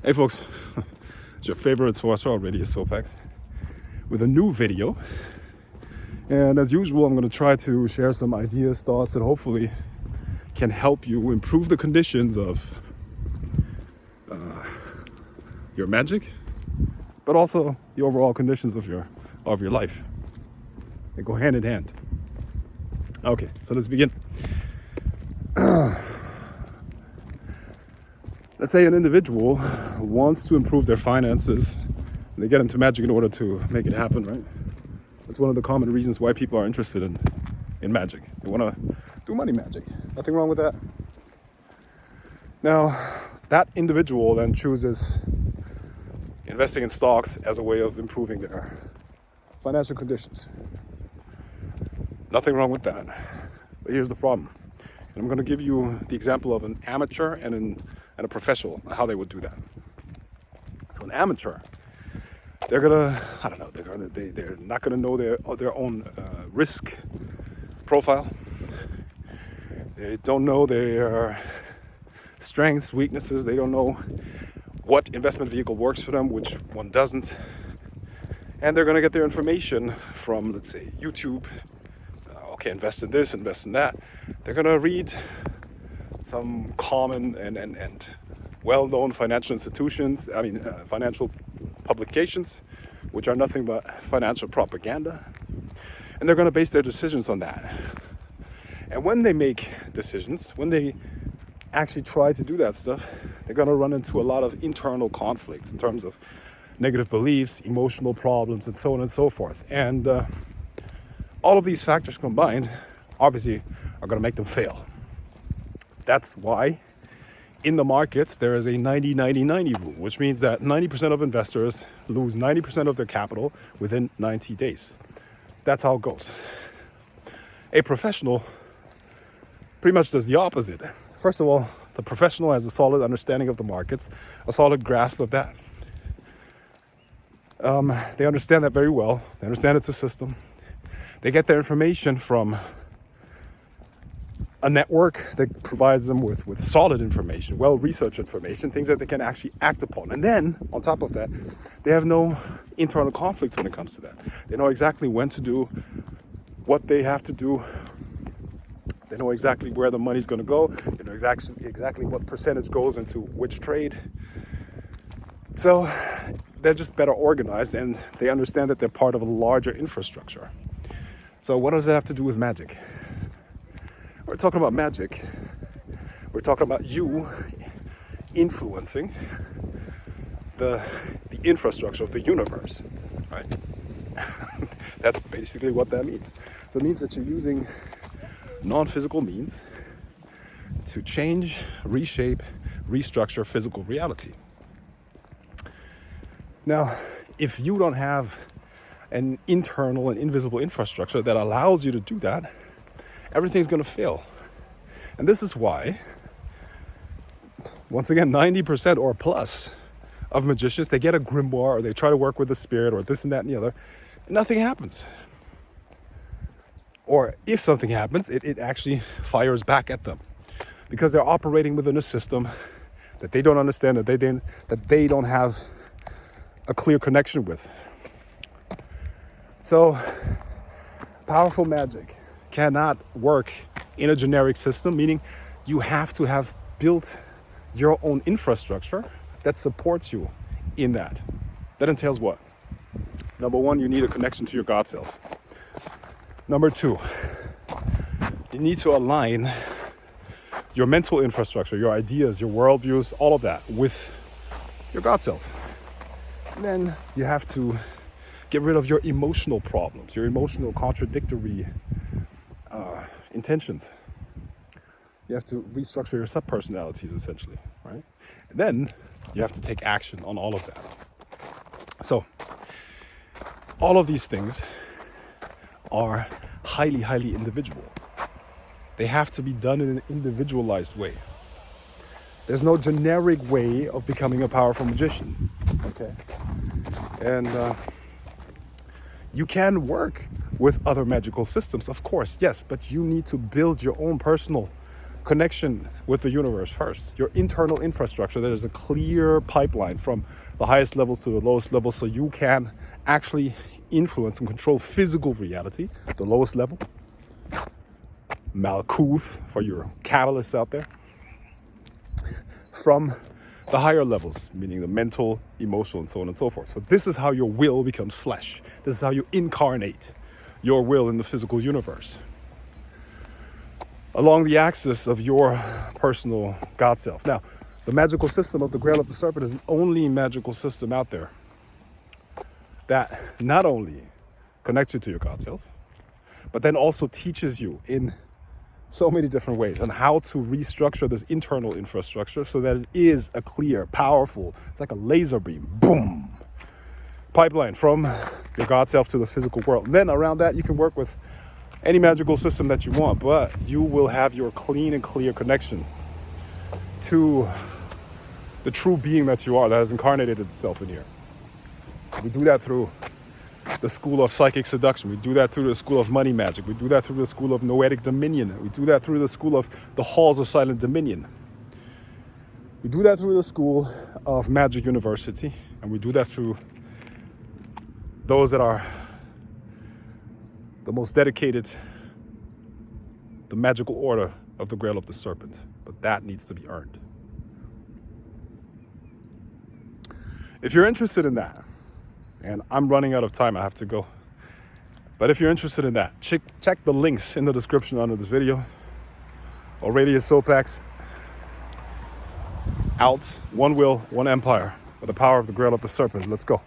Hey folks, it's your favorite source already, Sopex, with a new video. And as usual, I'm going to try to share some ideas, thoughts that hopefully can help you improve the conditions of your magic, but also the overall conditions of your life. They go hand in hand. Okay, so let's begin. Let's say an individual wants to improve their finances. They get into magic in order to make it happen, right? That's one of the common reasons why people are interested in magic. They want to do money magic. Nothing wrong with that. Now, that individual then chooses investing in stocks as a way of improving their financial conditions. Nothing wrong with that. But here's the problem. And I'm going to give you the example of an amateur and a professional, how they would do that. So an amateur, they're not gonna know their own risk profile. They don't know their strengths, weaknesses. They don't know what investment vehicle works for them, which one doesn't. And they're gonna get their information from, let's say, YouTube. Okay, invest in this, invest in that. They're gonna read some common and well-known financial institutions, financial publications, which are nothing but financial propaganda. And they're going to base their decisions on that. And when they make decisions, when they actually try to do that stuff, they're going to run into a lot of internal conflicts in terms of negative beliefs, emotional problems, and so on and so forth. And all of these factors combined, obviously, are going to make them fail. That's why in the markets there is a 90-90-90 rule, which means that 90% of investors lose 90% of their capital within 90 days. That's how it goes. A professional pretty much does the opposite. First of all, the professional has a solid understanding of the markets, a solid grasp of that. They understand that very well. They understand it's a system. They get their information from a network that provides them with solid information, well-researched information, things that they can actually act upon. And then, on top of that, they have no internal conflicts when it comes to that. They know exactly when to do what they have to do. They know exactly where the money's going to go. They know exactly what percentage goes into which trade. So they're just better organized, and they understand that they're part of a larger infrastructure. So what does that have to do with magic? We're talking about magic. We're talking about you influencing the infrastructure of the universe, right? That's basically what that means. So it means that you're using non-physical means to change, reshape, restructure physical reality. Now, if you don't have an internal and invisible infrastructure that allows you to do that, everything's going to fail. And this is why, once again, 90% or plus of magicians, they get a grimoire or they try to work with a spirit or this and that and the other, and nothing happens. Or if something happens, it actually fires back at them because they're operating within a system that they don't understand, that they don't have a clear connection with. So, powerful magic cannot work in a generic system, meaning you have to have built your own infrastructure that supports you in that. That entails what? Number one, you need a connection to your God self. Number two, you need to align your mental infrastructure, your ideas, your worldviews, all of that with your God self. And then you have to get rid of your emotional problems, your emotional contradictory intentions. You have to restructure your sub-personalities, essentially, right? And then you have to take action on all of that. So, all of these things are highly, highly individual. They have to be done in an individualized way. There's no generic way of becoming a powerful magician, okay? And you can work with other magical systems, of course, yes, but you need to build your own personal connection with the universe first, your internal infrastructure. There is a clear pipeline from the highest levels to the lowest levels, so you can actually influence and control physical reality, the lowest level, Malkuth for your Kabbalists out there, from the higher levels, meaning the mental, emotional, and so on and so forth. So this is how your will becomes flesh. This is how you incarnate your will in the physical universe, along the axis of your personal God self. Now, the magical system of the Grail of the Serpent is the only magical system out there that not only connects you to your God self, but then also teaches you in so many different ways on how to restructure this internal infrastructure so that it is a clear, powerful, it's like a laser beam, boom, pipeline from your God self to the physical world. And then around that, you can work with any magical system that you want, but you will have your clean and clear connection to the true being that you are, that has incarnated itself in here. We do that through the school of psychic seduction. We do that through the school of money magic. We do that through the school of noetic dominion. We do that through the school of the halls of silent dominion. We do that through the school of Magic University, and we do that through those that are the most dedicated, the magical order of the Grail of the Serpent. But that needs to be earned. If you're interested in that, and I'm running out of time, I have to go. But if you're interested in that, check the links in the description under this video. Aurelius Sopax, out, one will, one empire, with the power of the Grail of the Serpent. Let's go.